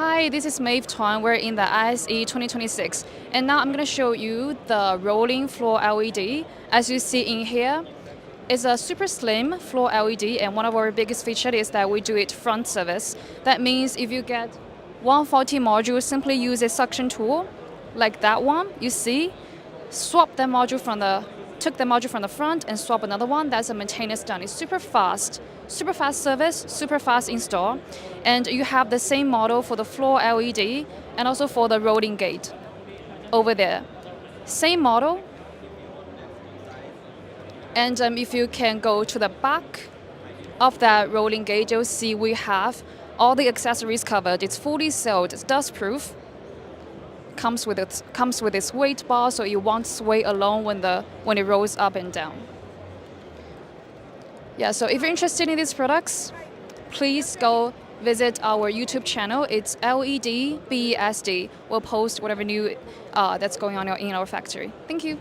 Hi, this is Maeve Tuan. We're in the ISE 2026. And now I'm going to show you the rolling floor LED. As you see in here, it's a super slim floor LED, and one of our biggest features is that we do it front service. That means if you get 140 modules, simply use a suction tool, like that one, you see, swap the module from took the module from the front and swap another one. That's a maintenance done. It's super fast service, super fast install. And you have the same model for the floor LED and also for the rolling gate over there. Same model. And if you can go to the back of that rolling gate, you'll see we have all the accessories covered. It's fully sealed, it's dust proof. Comes with its weight bar, so it won't sway along when it rolls up and down. Yeah, so if you're interested in these products, please go visit our YouTube channel. It's LED BESD. We'll post whatever new that's going on in our factory. Thank you.